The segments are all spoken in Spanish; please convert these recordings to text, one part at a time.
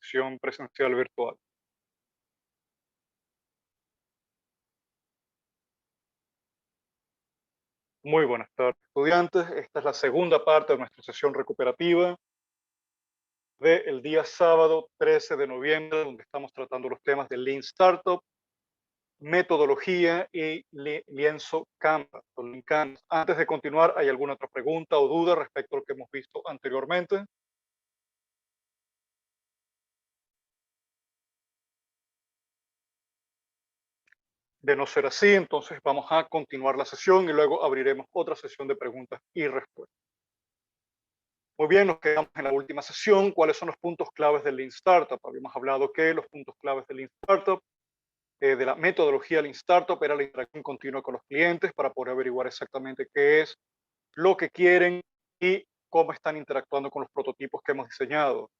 sesión presencial virtual. Muy buenas tardes, estudiantes. Esta es la segunda parte de nuestra sesión recuperativa del día sábado 13 de noviembre, donde estamos tratando los temas de Lean Startup, metodología y lienzo Canvas, o Lean Canvas. Antes de continuar, ¿hay alguna otra pregunta o duda respecto a lo que hemos visto anteriormente? De no ser así, entonces vamos a continuar la sesión y luego abriremos otra sesión de preguntas y respuestas. Muy bien, nos quedamos en la última sesión. ¿Cuáles son los puntos claves del Lean Startup? Habíamos hablado que los puntos claves del Lean Startup, de la metodología Lean Startup, era la interacción continua con los clientes para poder averiguar exactamente qué es lo que quieren y cómo están interactuando con los prototipos que hemos diseñado.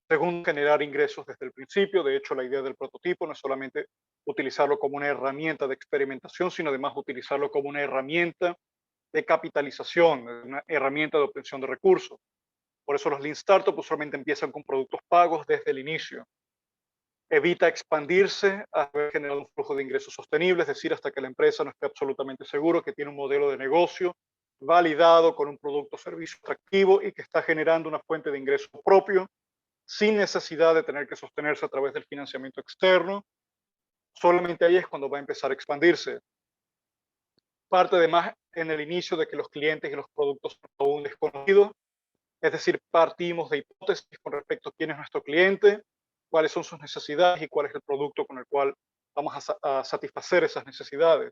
Segundo, generar ingresos desde el principio. De hecho, la idea del prototipo no es solamente utilizarlo como una herramienta de experimentación, sino además utilizarlo como una herramienta de capitalización, una herramienta de obtención de recursos. Por eso los Lean Startup usualmente empiezan con productos pagos desde el inicio. Evita expandirse a haber generado un flujo de ingresos sostenible, es decir, hasta que la empresa no esté absolutamente seguro que tiene un modelo de negocio validado con un producto o servicio atractivo y que está generando una fuente de ingresos propio sin necesidad de tener que sostenerse a través del financiamiento externo. Solamente ahí es cuando va a empezar a expandirse. Parte además en el inicio de que los clientes y los productos son aún desconocidos, es decir, partimos de hipótesis con respecto a quién es nuestro cliente, cuáles son sus necesidades y cuál es el producto con el cual vamos a satisfacer esas necesidades.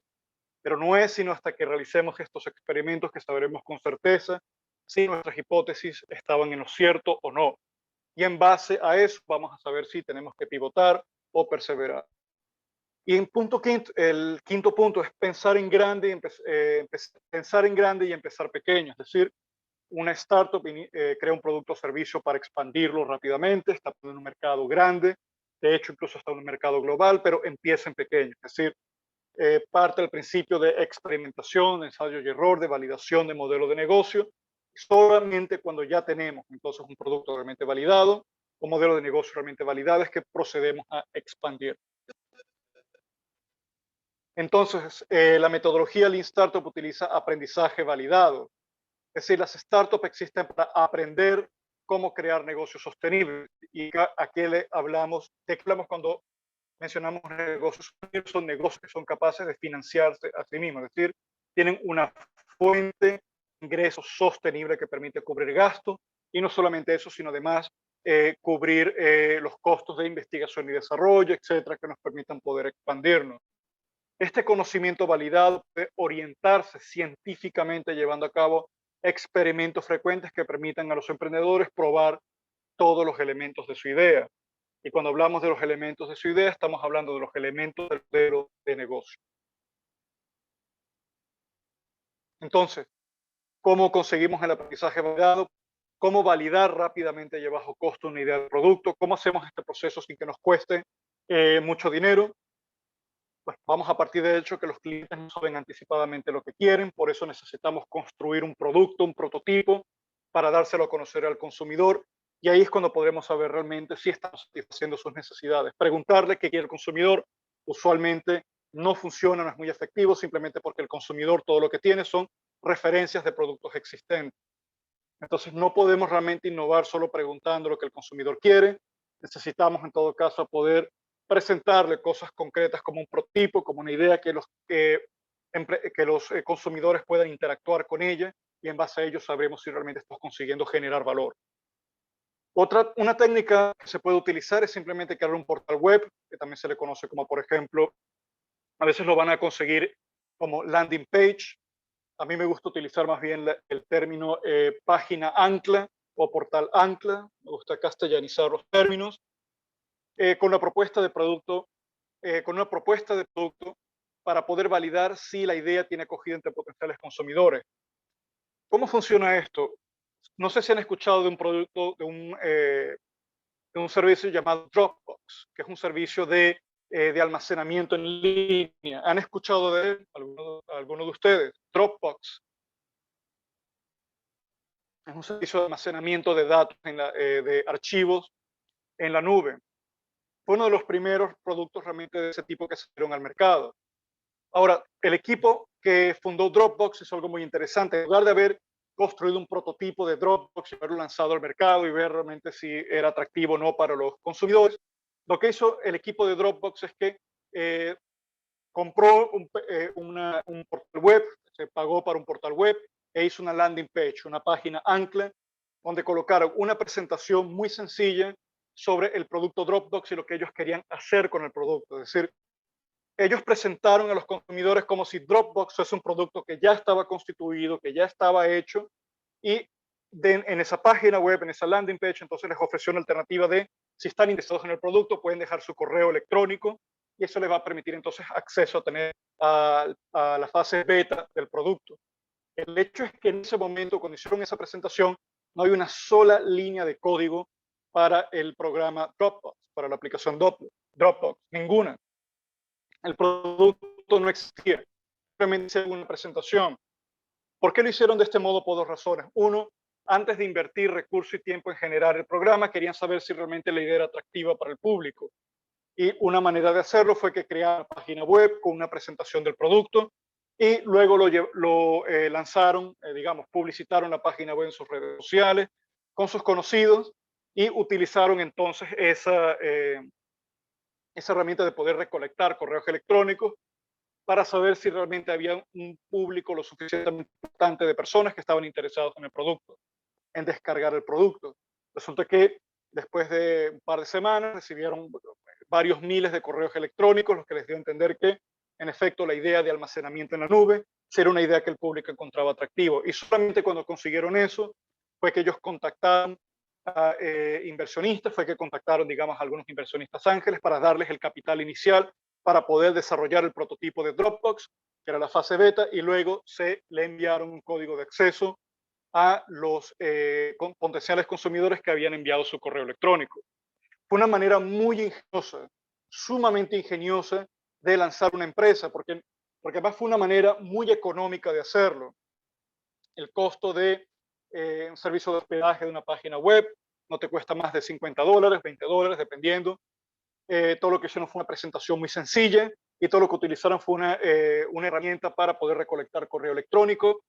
Pero no es sino hasta que realicemos estos experimentos que sabremos con certeza si nuestras hipótesis estaban en lo cierto o no. Y en base a eso vamos a saber si tenemos que pivotar o perseverar. Y en punto quinto, el quinto punto es pensar en grande, pensar en grande y empezar pequeño. Es decir, una startup crea un producto o servicio para expandirlo rápidamente, está en un mercado grande, de hecho incluso está en un mercado global, pero empieza en pequeño. Es decir, parte del principio de experimentación, de ensayo y error, de validación de modelo de negocio. Solamente cuando ya tenemos entonces un producto realmente validado, un modelo de negocio realmente validado, es que procedemos a expandir. Entonces, la metodología Lean Startup utiliza aprendizaje validado. Es decir, las startups existen para aprender cómo crear negocios sostenibles. ¿Y a qué le hablamos? ¿De qué hablamos cuando mencionamos negocios sostenibles? Son negocios que son capaces de financiarse a sí mismos. Es decir, tienen una fuente de ingresos sostenible que permite cubrir gastos y no solamente eso, sino además cubrir los costos de investigación y desarrollo, etcétera, que nos permitan poder expandirnos. Este conocimiento validado puede orientarse científicamente llevando a cabo experimentos frecuentes que permitan a los emprendedores probar todos los elementos de su idea. Y cuando hablamos de los elementos de su idea, estamos hablando de los elementos del modelo de negocio. Entonces, ¿cómo conseguimos el aprendizaje validado? ¿Cómo validar rápidamente y a bajo costo una idea de producto? ¿Cómo hacemos este proceso sin que nos cueste mucho dinero? Pues vamos a partir del hecho que los clientes no saben anticipadamente lo que quieren, por eso necesitamos construir un producto, un prototipo, para dárselo a conocer al consumidor. Y ahí es cuando podremos saber realmente si estamos satisfaciendo sus necesidades. Preguntarle qué quiere el consumidor usualmente no funciona, no es muy efectivo, simplemente porque el consumidor todo lo que tiene son referencias de productos existentes. Entonces no podemos realmente innovar solo preguntando lo que el consumidor quiere. Necesitamos en todo caso poder presentarle cosas concretas como un prototipo, como una idea que los consumidores puedan interactuar con ella y en base a ello sabremos si realmente estamos consiguiendo generar valor. Una técnica que se puede utilizar es simplemente crear un portal web, que también se le conoce como, por ejemplo, a veces lo van a conseguir como landing page. A mí me gusta utilizar más bien el término página ancla o portal ancla. Me gusta castellanizar los términos con la propuesta de producto, con una propuesta de producto para poder validar si la idea tiene acogida entre potenciales consumidores. ¿Cómo funciona esto? No sé si han escuchado de un producto, de un servicio llamado Dropbox, que es un servicio de almacenamiento en línea. ¿Han escuchado de él? ¿Alguno de ustedes? Dropbox. Es un servicio de almacenamiento de datos de archivos en la nube. Fue uno de los primeros productos realmente de ese tipo que salieron al mercado. Ahora, el equipo que fundó Dropbox hizo algo muy interesante. En lugar de haber construido un prototipo de Dropbox y haberlo lanzado al mercado y ver realmente si era atractivo o no para los consumidores, lo que hizo el equipo de Dropbox es que eh, compró un portal web, se pagó para un portal web e hizo una landing page, una página ancla, donde colocaron una presentación muy sencilla sobre el producto Dropbox y lo que ellos querían hacer con el producto. Es decir, ellos presentaron a los consumidores como si Dropbox es un producto que ya estaba constituido, que ya estaba hecho, y en esa página web, en esa landing page, entonces les ofreció una alternativa de, si están interesados en el producto, pueden dejar su correo electrónico y eso les va a permitir entonces acceso a tener a la fase beta del producto. El hecho es que en ese momento, cuando hicieron esa presentación, no hay una sola línea de código para el programa Dropbox, para la aplicación Dropbox, ninguna. El producto no existía, simplemente hicieron una presentación. ¿Por qué lo hicieron de este modo? Por dos razones. Uno, antes de invertir recursos y tiempo en generar el programa, querían saber si realmente la idea era atractiva para el público. Y una manera de hacerlo fue que crearon una página web con una presentación del producto y luego lo lanzaron, digamos, publicitaron la página web en sus redes sociales con sus conocidos y utilizaron entonces esa herramienta de poder recolectar correos electrónicos para saber si realmente había un público lo suficientemente importante de personas que estaban interesados en el producto, en descargar el producto. Resulta que después de un par de semanas recibieron varios miles de correos electrónicos, los que les dio a entender que, en efecto, la idea de almacenamiento en la nube era una idea que el público encontraba atractivo. Y solamente cuando consiguieron eso fue que ellos contactaron a inversionistas, fue que contactaron, digamos, a algunos inversionistas ángeles para darles el capital inicial para poder desarrollar el prototipo de Dropbox, que era la fase beta, y luego se le enviaron un código de acceso a los potenciales consumidores que habían enviado su correo electrónico. Fue una manera muy ingeniosa, sumamente ingeniosa de lanzar una empresa, porque además fue una manera muy económica de hacerlo. El costo de un servicio de hospedaje de una página web no te cuesta más de $50, $20, dependiendo. Todo lo que hicieron fue una presentación muy sencilla y todo lo que utilizaron fue una herramienta para poder recolectar correo electrónico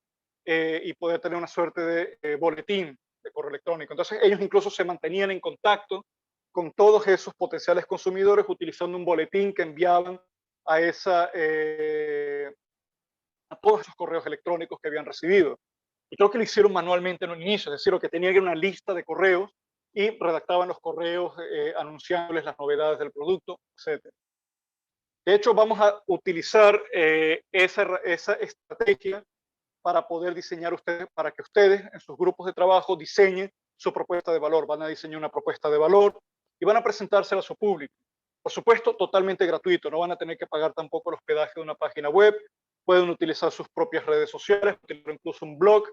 y poder tener una suerte de boletín de correo electrónico. Entonces ellos incluso se mantenían en contacto con todos esos potenciales consumidores utilizando un boletín que enviaban a, a todos esos correos electrónicos que habían recibido. Y creo que lo hicieron manualmente en un inicio, es decir, lo que tenía era una lista de correos y redactaban los correos anunciándoles las novedades del producto, etc. De hecho, vamos a utilizar esa estrategia para poder diseñar ustedes, para que ustedes en sus grupos de trabajo diseñen su propuesta de valor. Van a diseñar una propuesta de valor y van a presentársela a su público. Por supuesto, totalmente gratuito. No van a tener que pagar tampoco el hospedaje de una página web. Pueden utilizar sus propias redes sociales, incluso un blog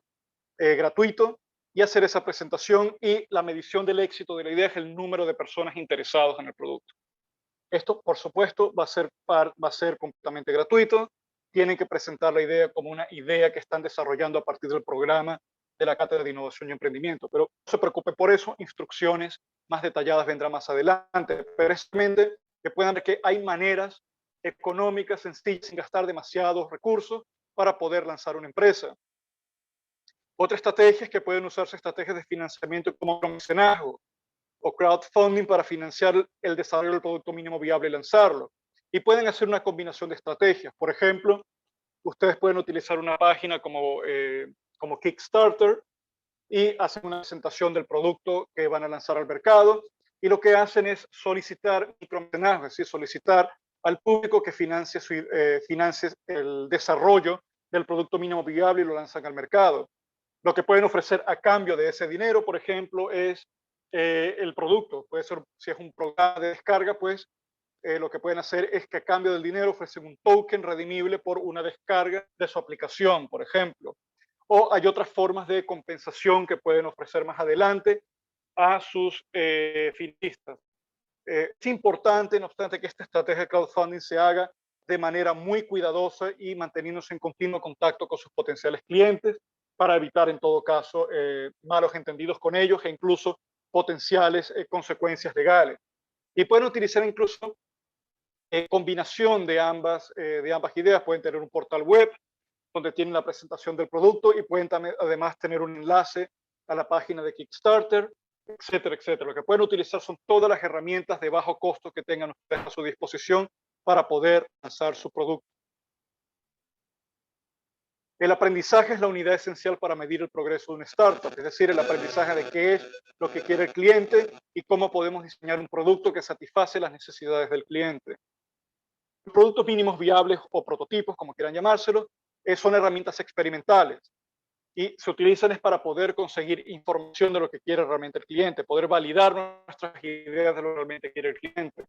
gratuito y hacer esa presentación, y la medición del éxito de la idea es el número de personas interesadas en el producto. Esto, por supuesto, va a ser completamente gratuito. Tienen que presentar la idea como una idea que están desarrollando a partir del programa de la Cátedra de Innovación y Emprendimiento. Pero no se preocupe por eso, instrucciones más detalladas vendrán más adelante. Pero es simplemente que puedan ver que hay maneras económicas, sencillas, sin gastar demasiados recursos para poder lanzar una empresa. Otra estrategia es que pueden usarse estrategias de financiamiento como mecenazgo o crowdfunding para financiar el desarrollo del producto mínimo viable y lanzarlo. Y pueden hacer una combinación de estrategias. Por ejemplo, ustedes pueden utilizar una página como Kickstarter y hacen una presentación del producto que van a lanzar al mercado. Y lo que hacen es solicitar micromecenazgo, es decir, solicitar al público que financie el desarrollo del producto mínimo viable y lo lanzan al mercado. Lo que pueden ofrecer a cambio de ese dinero, por ejemplo, es el producto. Puede ser, si es un programa de descarga, pues lo que pueden hacer es que a cambio del dinero ofrecen un token redimible por una descarga de su aplicación, por ejemplo. O hay otras formas de compensación que pueden ofrecer más adelante a sus finistas. Es importante, no obstante, que esta estrategia de crowdfunding se haga de manera muy cuidadosa y manteniéndose en continuo contacto con sus potenciales clientes para evitar, en todo caso, malos entendidos con ellos e incluso potenciales consecuencias legales. Y pueden utilizar incluso combinación de ambas ideas. Pueden tener un portal web donde tienen la presentación del producto y pueden también, además, tener un enlace a la página de Kickstarter, etcétera, etcétera. Lo que pueden utilizar son todas las herramientas de bajo costo que tengan ustedes a su disposición para poder lanzar su producto. El aprendizaje es la unidad esencial para medir el progreso de una startup, es decir, el aprendizaje de qué es lo que quiere el cliente y cómo podemos diseñar un producto que satisface las necesidades del cliente. Productos mínimos viables o prototipos, como quieran llamárselo, son herramientas experimentales y se utilizan es para poder conseguir información de lo que quiere realmente el cliente, poder validar nuestras ideas de lo que realmente quiere el cliente.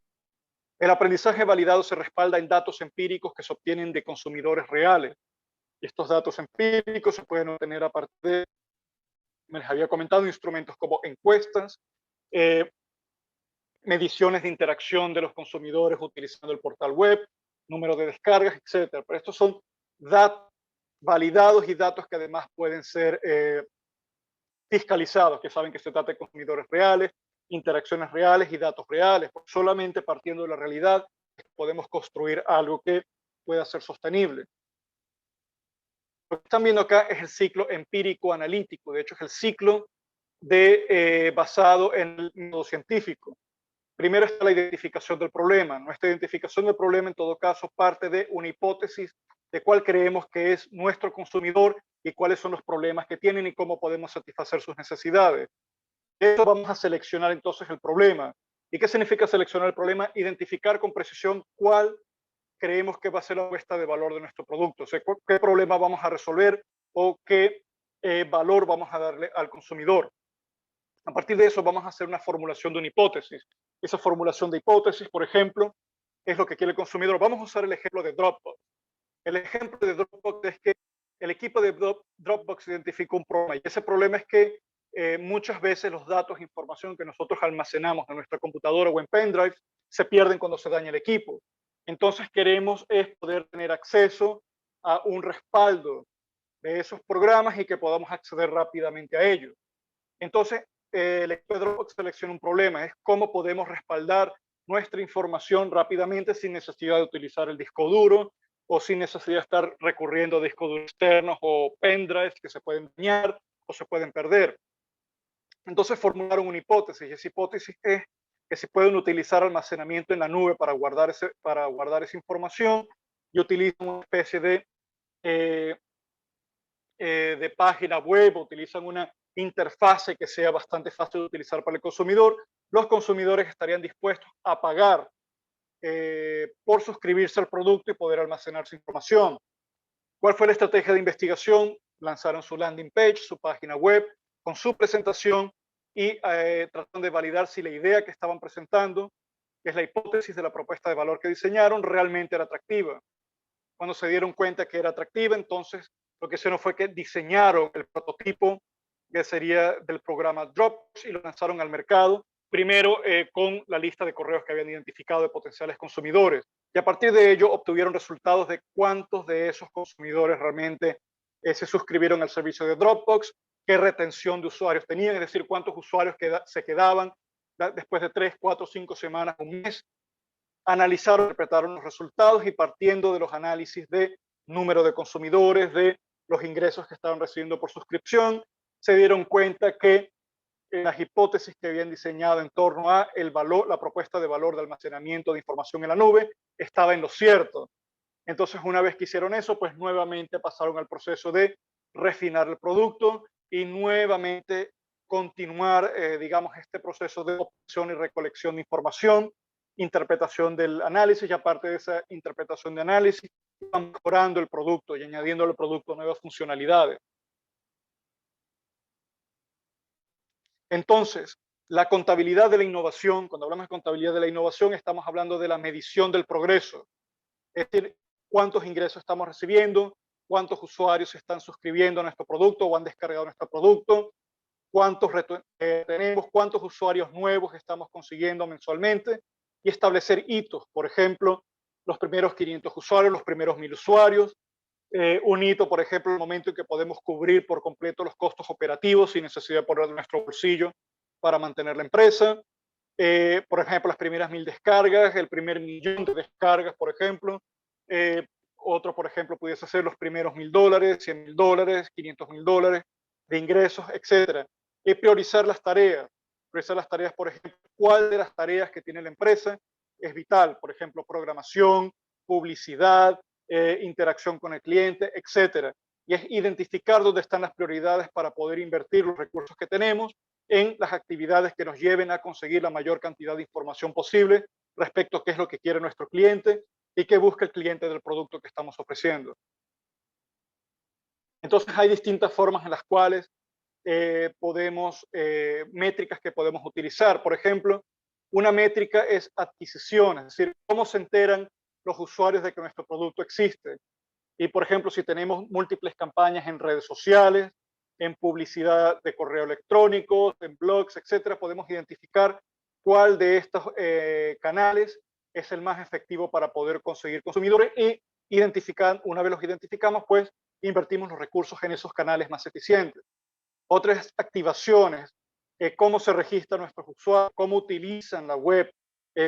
El aprendizaje validado se respalda en datos empíricos que se obtienen de consumidores reales. Y estos datos empíricos se pueden obtener a partir de, me les había comentado, instrumentos como encuestas, mediciones de interacción de los consumidores utilizando el portal web, número de descargas, etcétera. Pero estos son datos validados y datos que además pueden ser fiscalizados, que saben que se trata de consumidores reales, interacciones reales y datos reales. Porque solamente partiendo de la realidad podemos construir algo que pueda ser sostenible. Lo que están viendo acá es el ciclo empírico analítico, de hecho es el ciclo basado en el método científico. Primero está la identificación del problema. Nuestra identificación del problema, en todo caso, parte de una hipótesis de cuál creemos que es nuestro consumidor y cuáles son los problemas que tienen y cómo podemos satisfacer sus necesidades. De eso vamos a seleccionar entonces el problema. ¿Y qué significa seleccionar el problema? Identificar con precisión cuál creemos que va a ser la propuesta de valor de nuestro producto. O sea, qué problema vamos a resolver o qué valor vamos a darle al consumidor. A partir de eso vamos a hacer una formulación de una hipótesis. Esa formulación de hipótesis, por ejemplo, es lo que quiere el consumidor. Vamos a usar el ejemplo de Dropbox. El ejemplo de Dropbox es que el equipo de Dropbox identificó un problema y ese problema es que muchas veces los datos e información que nosotros almacenamos en nuestra computadora o en pendrive se pierden cuando se daña el equipo. Entonces queremos es poder tener acceso a un respaldo de esos programas y que podamos acceder rápidamente a ellos. Entonces, el equipo de Dropbox selecciona un problema, es cómo podemos respaldar nuestra información rápidamente sin necesidad de utilizar el disco duro o sin necesidad de estar recurriendo a discos duros externos o pendrives que se pueden dañar o se pueden perder. Entonces formularon una hipótesis y esa hipótesis es que se pueden utilizar almacenamiento en la nube para guardar esa información y utilizan una especie de página web, utilizan una interfase que sea bastante fácil de utilizar para el consumidor. Los consumidores estarían dispuestos a pagar por suscribirse al producto y poder almacenar su información. ¿Cuál fue la estrategia de investigación? Lanzaron su landing page, su página web, con su presentación y trataron de validar si la idea que estaban presentando, que es la hipótesis de la propuesta de valor que diseñaron, realmente era atractiva. Cuando se dieron cuenta que era atractiva, entonces lo que hicieron fue que diseñaron el prototipo que sería del programa Dropbox y lo lanzaron al mercado, primero con la lista de correos que habían identificado de potenciales consumidores. Y a partir de ello obtuvieron resultados de cuántos de esos consumidores realmente se suscribieron al servicio de Dropbox, qué retención de usuarios tenían, es decir, cuántos usuarios se quedaban después de 3, 4, 5 semanas, un mes. Analizaron, interpretaron los resultados y partiendo de los análisis de número de consumidores, de los ingresos que estaban recibiendo por suscripción, se dieron cuenta que las hipótesis que habían diseñado en torno a el valor, la propuesta de valor de almacenamiento de información en la nube estaba en lo cierto. Entonces, una vez que hicieron eso, pues nuevamente pasaron al proceso de refinar el producto y nuevamente continuar, digamos, este proceso de obtención y recolección de información, interpretación del análisis y aparte de esa interpretación de análisis, van mejorando el producto y añadiendo al producto nuevas funcionalidades. Entonces, la contabilidad de la innovación, cuando hablamos de contabilidad de la innovación, estamos hablando de la medición del progreso. Es decir, cuántos ingresos estamos recibiendo, cuántos usuarios se están suscribiendo a nuestro producto o han descargado nuestro producto, cuántos tenemos, cuántos usuarios nuevos estamos consiguiendo mensualmente y establecer hitos, por ejemplo, los primeros 500 usuarios, los primeros 1000 usuarios, un hito, por ejemplo, el momento en que podemos cubrir por completo los costos operativos sin necesidad de poner de nuestro bolsillo para mantener la empresa. Por ejemplo, las primeras 1000 descargas, el primer millón de descargas, por ejemplo. Otro, por ejemplo, pudiese ser los primeros $1000, $100,000, $500,000 de ingresos, etcétera. Y priorizar las tareas. Priorizar las tareas, por ejemplo, cuál de las tareas que tiene la empresa es vital. Por ejemplo, programación, publicidad, interacción con el cliente, etcétera. Y es identificar dónde están las prioridades para poder invertir los recursos que tenemos en las actividades que nos lleven a conseguir la mayor cantidad de información posible respecto a qué es lo que quiere nuestro cliente y qué busca el cliente del producto que estamos ofreciendo. Entonces hay distintas formas en las cuales métricas que podemos utilizar. Por ejemplo, una métrica es adquisición, es decir, cómo se enteran los usuarios de que nuestro producto existe. Y, por ejemplo, si tenemos múltiples campañas en redes sociales, en publicidad de correo electrónico, en blogs, etcétera, podemos identificar cuál de estos canales es el más efectivo para poder conseguir consumidores y una vez los identificamos, pues invertimos los recursos en esos canales más eficientes. Otras activaciones, cómo se registran nuestros usuarios, cómo utilizan la web,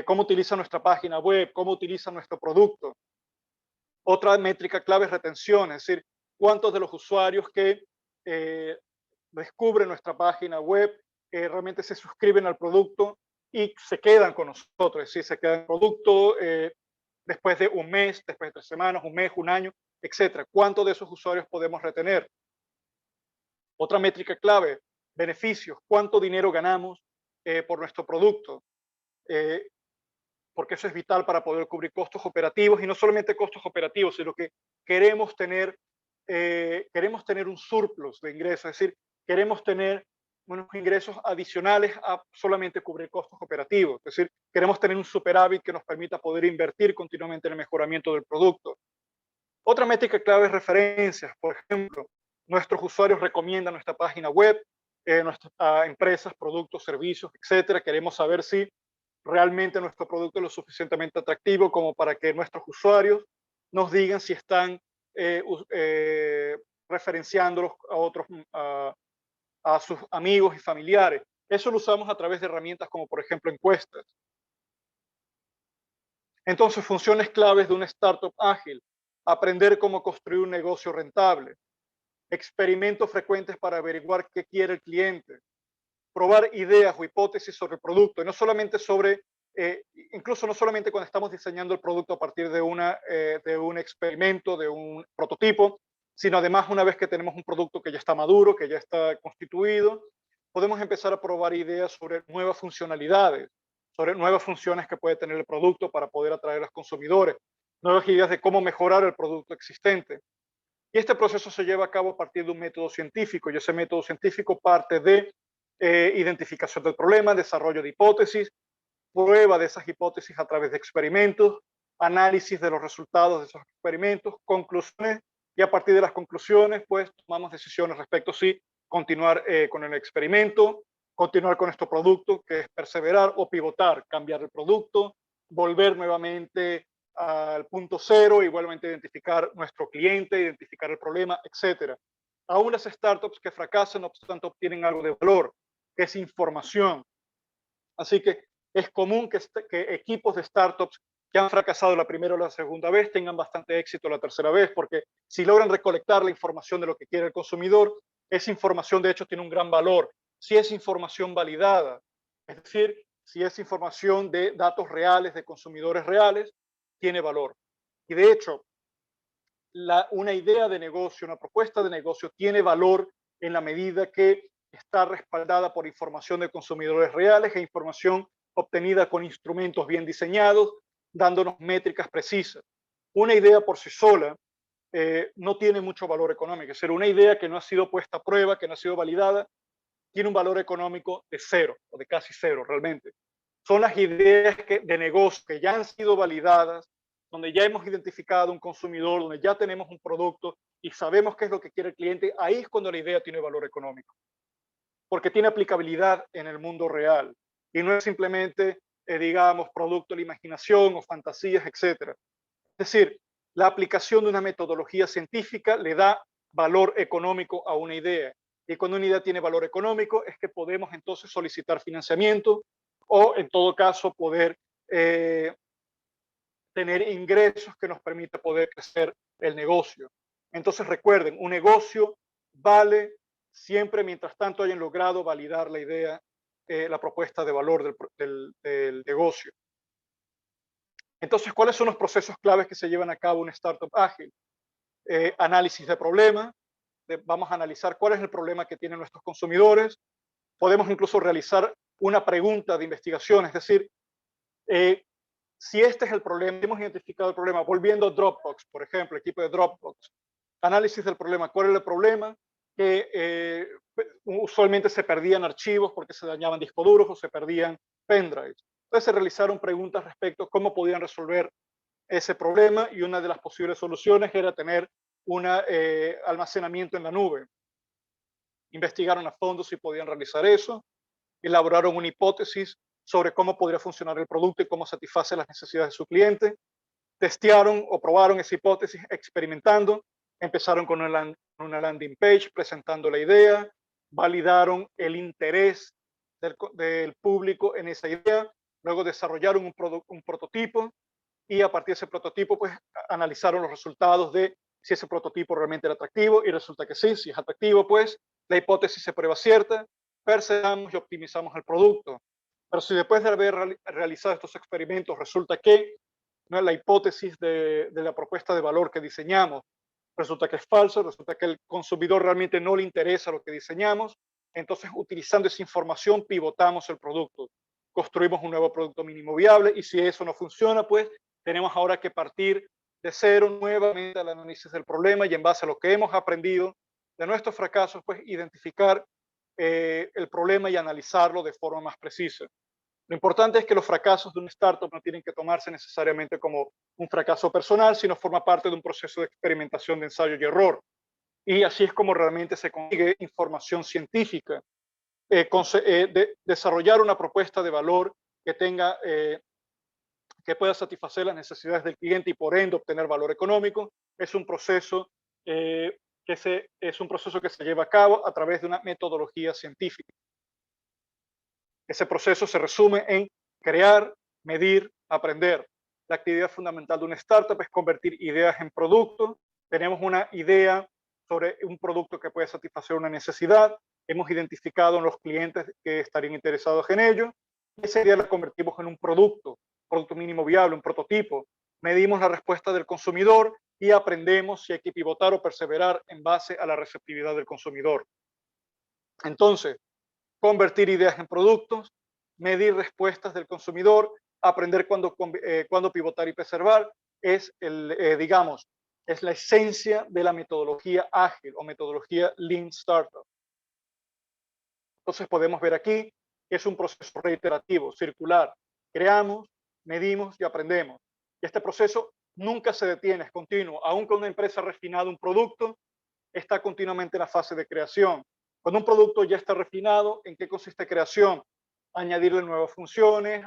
cómo utilizan nuestra página web, cómo utilizan nuestro producto. Otra métrica clave es retención, es decir, cuántos de los usuarios que descubren nuestra página web realmente se suscriben al producto y se quedan con nosotros, es decir, se quedan en el producto después de un mes, después de 3 semanas, un mes, un año, etcétera. ¿Cuántos de esos usuarios podemos retener? Otra métrica clave, beneficios, cuánto dinero ganamos por nuestro producto, porque eso es vital para poder cubrir costos operativos y no solamente costos operativos, sino que queremos tener un surplus de ingresos, es decir, queremos tener unos ingresos adicionales a solamente cubrir costos operativos, es decir, queremos tener un superávit que nos permita poder invertir continuamente en el mejoramiento del producto. Otra métrica clave es referencias. Por ejemplo, nuestros usuarios recomiendan nuestra página web, a empresas, productos, servicios, etcétera. Queremos saber si realmente nuestro producto es lo suficientemente atractivo como para que nuestros usuarios nos digan si están referenciándolos a otros, a sus amigos y familiares. Eso lo usamos a través de herramientas como, por ejemplo, encuestas. Entonces, funciones claves de una startup ágil: aprender cómo construir un negocio rentable, experimentos frecuentes para averiguar qué quiere el cliente, probar ideas o hipótesis sobre el producto, y no solamente incluso no solamente cuando estamos diseñando el producto a partir de un experimento, de un prototipo, sino además una vez que tenemos un producto que ya está maduro, que ya está constituido, podemos empezar a probar ideas sobre nuevas funcionalidades, sobre nuevas funciones que puede tener el producto para poder atraer a los consumidores, nuevas ideas de cómo mejorar el producto existente. Y este proceso se lleva a cabo a partir de un método científico, y ese método científico parte de identificación del problema, desarrollo de hipótesis, prueba de esas hipótesis a través de experimentos, análisis de los resultados de esos experimentos, conclusiones, y a partir de las conclusiones, pues tomamos decisiones respecto a si continuar con el experimento, continuar con nuestro producto, que es perseverar, o pivotar, cambiar el producto, volver nuevamente al punto cero y igualmente identificar nuestro cliente, identificar el problema, etcétera. Aún las startups que fracasan, no obstante, obtienen algo de valor, que es información. Así que es común que equipos de startups que han fracasado la primera o la segunda vez tengan bastante éxito la tercera vez, porque si logran recolectar la información de lo que quiere el consumidor, esa información de hecho tiene un gran valor. Si es información validada, es decir, si es información de datos reales, de consumidores reales, tiene valor. Y de hecho, una idea de negocio, una propuesta de negocio tiene valor en la medida que está respaldada por información de consumidores reales e información obtenida con instrumentos bien diseñados, dándonos métricas precisas. Una idea por sí sola no tiene mucho valor económico. Es decir, una idea que no ha sido puesta a prueba, que no ha sido validada, tiene un valor económico de cero o de casi cero realmente. Son las ideas de negocio que ya han sido validadas, donde ya hemos identificado un consumidor, donde ya tenemos un producto y sabemos qué es lo que quiere el cliente. Ahí es cuando la idea tiene valor económico, porque tiene aplicabilidad en el mundo real y no es simplemente, digamos, producto de la imaginación o fantasías, etcétera. Es decir, la aplicación de una metodología científica le da valor económico a una idea. Y cuando una idea tiene valor económico es que podemos entonces solicitar financiamiento o en todo caso poder eh, tener ingresos que nos permita poder crecer el negocio. Entonces recuerden, un negocio vale siempre mientras tanto hayan logrado validar la idea, la propuesta de valor del negocio. Entonces, ¿cuáles son los procesos claves que se llevan a cabo en una startup ágil? Análisis de problema, vamos a analizar cuál es el problema que tienen nuestros consumidores. Podemos incluso realizar una pregunta de investigación, es decir, eh, si este es el problema, hemos identificado el problema, volviendo a Dropbox, por ejemplo, equipo de Dropbox, análisis del problema, ¿cuál es el problema? Que usualmente se perdían archivos porque se dañaban discos duros o se perdían pendrives. Entonces se realizaron preguntas respecto a cómo podían resolver ese problema y una de las posibles soluciones era tener un almacenamiento en la nube. Investigaron a fondo si podían realizar eso, elaboraron una hipótesis sobre cómo podría funcionar el producto y cómo satisface las necesidades de su cliente, testearon o probaron esa hipótesis experimentando, empezaron con una landing page presentando la idea, validaron el interés del público en esa idea, luego desarrollaron un prototipo y a partir de ese prototipo pues analizaron los resultados de si ese prototipo realmente era atractivo y resulta que sí, si es atractivo pues la hipótesis se prueba cierta, perseveramos y optimizamos el producto. Pero si después de haber realizado estos experimentos resulta que no, la hipótesis de la propuesta de valor que diseñamos resulta que es falso, resulta que el consumidor realmente no le interesa lo que diseñamos, entonces utilizando esa información pivotamos el producto, construimos un nuevo producto mínimo viable y si eso no funciona, pues tenemos ahora que partir de cero nuevamente al análisis del problema y en base a lo que hemos aprendido de nuestros fracasos, pues identificar el problema y analizarlo de forma más precisa. Lo importante es que los fracasos de un startup no tienen que tomarse necesariamente como un fracaso personal, sino forma parte de un proceso de experimentación, de ensayo y error. Y así es como realmente se consigue información científica. Desarrollar una propuesta de valor que tenga, que pueda satisfacer las necesidades del cliente y por ende obtener valor económico es un proceso es un proceso que se lleva a cabo a través de una metodología científica. Ese proceso se resume en crear, medir, aprender. La actividad fundamental de una startup es convertir ideas en productos. Tenemos una idea sobre un producto que puede satisfacer una necesidad. Hemos identificado en los clientes que estarían interesados en ello. Esa idea la convertimos en un producto mínimo viable, un prototipo. Medimos la respuesta del consumidor y aprendemos si hay que pivotar o perseverar en base a la receptividad del consumidor. Entonces, convertir ideas en productos, medir respuestas del consumidor, aprender cuándo pivotar y preservar, es digamos, es la esencia de la metodología ágil o metodología Lean Startup. Entonces podemos ver aquí que es un proceso reiterativo, circular. Creamos, medimos y aprendemos. Y este proceso nunca se detiene, es continuo. Aun cuando una empresa ha refinado un producto, está continuamente en la fase de creación. Cuando un producto ya está refinado, ¿en qué consiste creación? Añadirle nuevas funciones,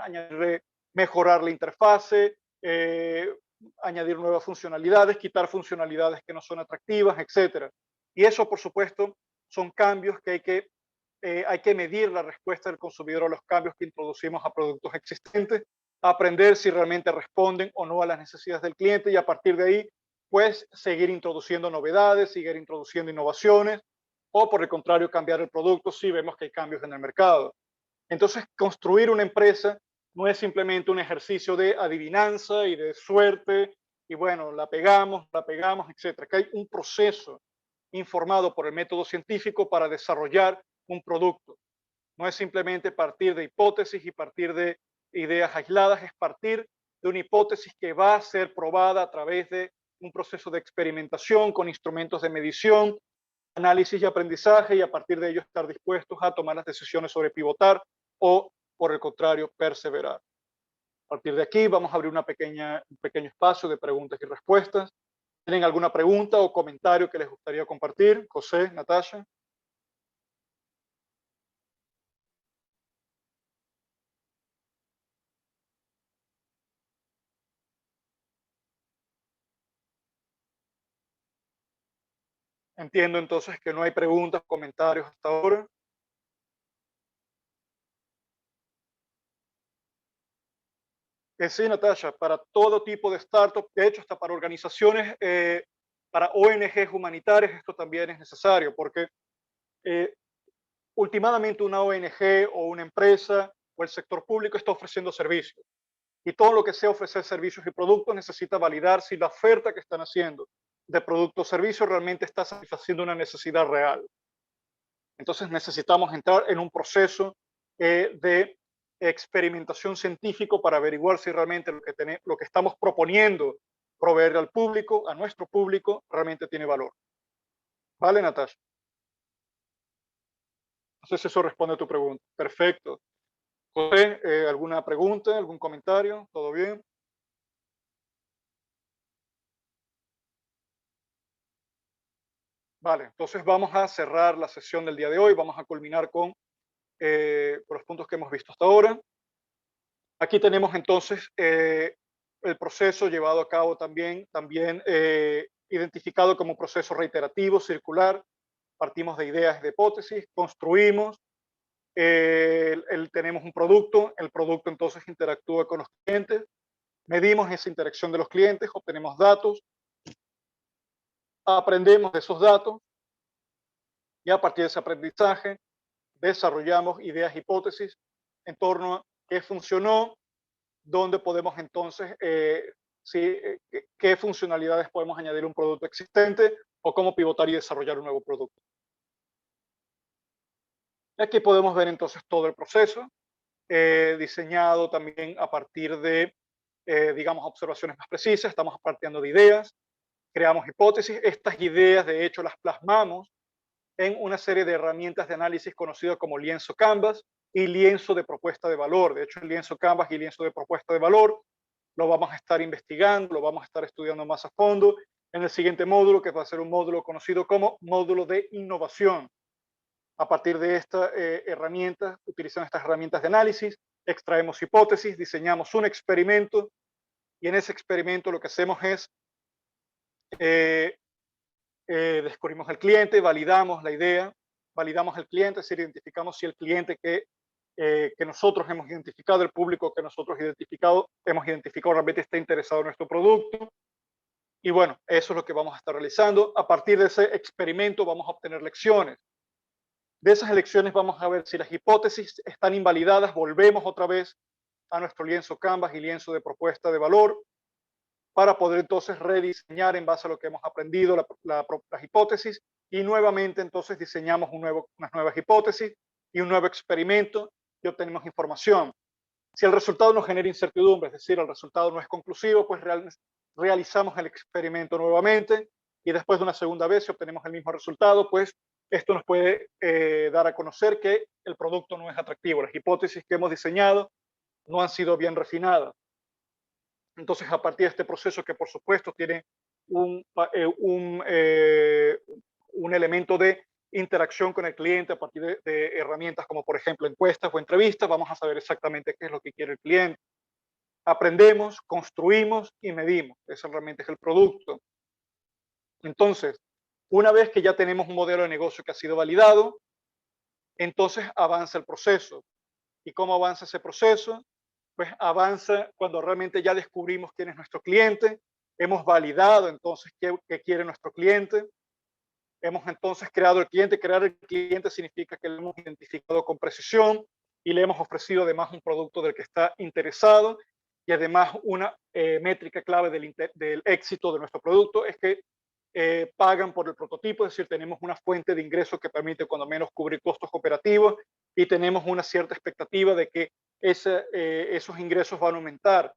mejorar la interfase, añadir nuevas funcionalidades, quitar funcionalidades que no son atractivas, etcétera. Y eso, por supuesto, son cambios que hay que medir la respuesta del consumidor a los cambios que introducimos a productos existentes, aprender si realmente responden o no a las necesidades del cliente y a partir de ahí pues seguir introduciendo novedades, seguir introduciendo innovaciones o por el contrario cambiar el producto si vemos que hay cambios en el mercado. Entonces construir una empresa no es simplemente un ejercicio de adivinanza y de suerte y bueno, la pegamos, etcétera. Que hay un proceso informado por el método científico para desarrollar un producto. No es simplemente partir de hipótesis y partir de ideas aisladas, es partir de una hipótesis que va a ser probada a través de un proceso de experimentación con instrumentos de medición, análisis y aprendizaje y a partir de ello estar dispuestos a tomar las decisiones sobre pivotar o, por el contrario, perseverar. A partir de aquí vamos a abrir un pequeño espacio de preguntas y respuestas. ¿Tienen alguna pregunta o comentario que les gustaría compartir? José, Natasha. Entiendo entonces que no hay preguntas, comentarios hasta ahora. Sí, Natasha, para todo tipo de startup, de hecho, hasta para organizaciones, para ONGs humanitarias, esto también es necesario, porque eh, últimamente una ONG o una empresa o el sector público está ofreciendo servicios. Y todo lo que sea ofrecer servicios y productos necesita validar si la oferta que están haciendo de producto o servicio realmente está satisfaciendo una necesidad real. Entonces necesitamos entrar en un proceso de experimentación científico para averiguar si realmente lo que estamos proponiendo proveer al público, a nuestro público, realmente tiene valor. ¿Vale, Natasha? No sé si eso responde a tu pregunta. Perfecto. José, ¿alguna pregunta, algún comentario? ¿Todo bien? Vale, entonces vamos a cerrar la sesión del día de hoy. Vamos a culminar con los puntos que hemos visto hasta ahora. Aquí tenemos entonces el proceso llevado a cabo también identificado como proceso reiterativo, circular. Partimos de ideas, de hipótesis, construimos, tenemos un producto, el producto entonces interactúa con los clientes, medimos esa interacción de los clientes, obtenemos datos, aprendemos de esos datos y a partir de ese aprendizaje desarrollamos ideas, hipótesis en torno a qué funcionó, dónde podemos entonces, qué funcionalidades podemos añadir a un producto existente o cómo pivotar y desarrollar un nuevo producto. Aquí podemos ver entonces todo el proceso, diseñado también a partir de, digamos, observaciones más precisas. Estamos partiendo de ideas, creamos hipótesis. Estas ideas, de hecho, las plasmamos en una serie de herramientas de análisis conocidas como lienzo Canvas y lienzo de propuesta de valor. De hecho, el lienzo Canvas y lienzo de propuesta de valor lo vamos a estar investigando, lo vamos a estar estudiando más a fondo en el siguiente módulo, que va a ser un módulo conocido como módulo de innovación. A partir de esta herramienta, utilizando estas herramientas de análisis, extraemos hipótesis, diseñamos un experimento y en ese experimento lo que hacemos es eh, descubrimos el cliente, validamos la idea, validamos el cliente, es decir, identificamos si el cliente que nosotros hemos identificado, el público que nosotros hemos identificado realmente está interesado en nuestro producto. Y bueno, eso es lo que vamos a estar realizando. A partir de ese experimento vamos a obtener lecciones. De esas lecciones vamos a ver si las hipótesis están invalidadas, volvemos otra vez a nuestro lienzo Canvas y lienzo de propuesta de valor para poder entonces rediseñar en base a lo que hemos aprendido las hipótesis y nuevamente entonces diseñamos unas nuevas hipótesis y un nuevo experimento y obtenemos información. Si el resultado nos genera incertidumbre, es decir, el resultado no es conclusivo, pues realizamos el experimento nuevamente y después de una segunda vez, si obtenemos el mismo resultado, pues esto nos puede dar a conocer que el producto no es atractivo. Las hipótesis que hemos diseñado no han sido bien refinadas. Entonces, a partir de este proceso que por supuesto tiene un, un elemento de interacción con el cliente a partir de herramientas como por ejemplo encuestas o entrevistas, vamos a saber exactamente qué es lo que quiere el cliente. Aprendemos, construimos y medimos. Ese realmente es el producto. Entonces, una vez que ya tenemos un modelo de negocio que ha sido validado, entonces avanza el proceso. ¿Y cómo avanza ese proceso? Pues avanza cuando realmente ya descubrimos quién es nuestro cliente, hemos validado entonces qué quiere nuestro cliente, hemos entonces creado el cliente. Crear el cliente significa que lo hemos identificado con precisión y le hemos ofrecido además un producto del que está interesado y además una métrica clave del éxito de nuestro producto es que pagan por el prototipo, es decir, tenemos una fuente de ingresos que permite cuando menos cubrir costos operativos y tenemos una cierta expectativa de que esos ingresos van a aumentar.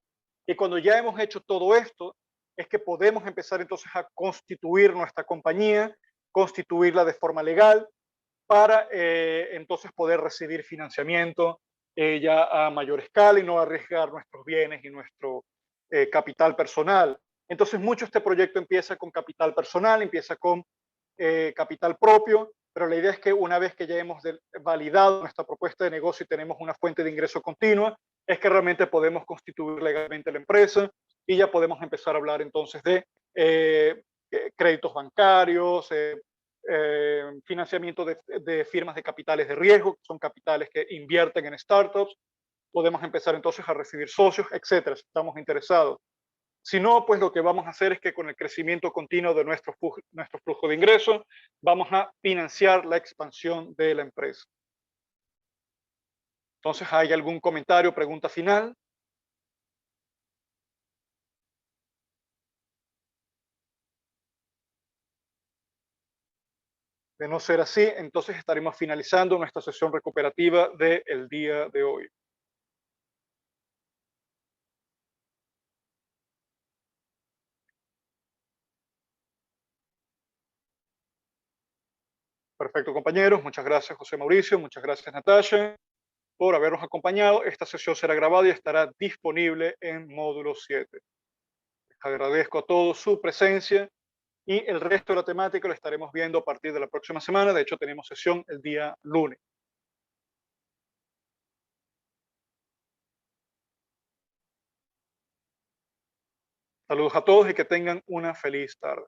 Y cuando ya hemos hecho todo esto, es que podemos empezar entonces a constituir nuestra compañía, constituirla de forma legal para entonces poder recibir financiamiento ya a mayor escala y no arriesgar nuestros bienes y nuestro capital personal. Entonces, mucho este proyecto empieza con capital personal, empieza con capital propio, pero la idea es que una vez que ya hemos validado nuestra propuesta de negocio y tenemos una fuente de ingreso continua, es que realmente podemos constituir legalmente la empresa y ya podemos empezar a hablar entonces de créditos bancarios, financiamiento de firmas de capitales de riesgo, que son capitales que invierten en startups. Podemos empezar entonces a recibir socios, etcétera, si estamos interesados. Si no, pues lo que vamos a hacer es que con el crecimiento continuo de nuestro flujo de ingresos, vamos a financiar la expansión de la empresa. Entonces, ¿hay algún comentario, pregunta final? De no ser así, entonces estaremos finalizando nuestra sesión recuperativa del día de hoy. Perfecto, compañeros. Muchas gracias, José Mauricio. Muchas gracias, Natasha, por habernos acompañado. Esta sesión será grabada y estará disponible en módulo 7. Les agradezco a todos su presencia y el resto de la temática lo estaremos viendo a partir de la próxima semana. De hecho, tenemos sesión el día lunes. Saludos a todos y que tengan una feliz tarde.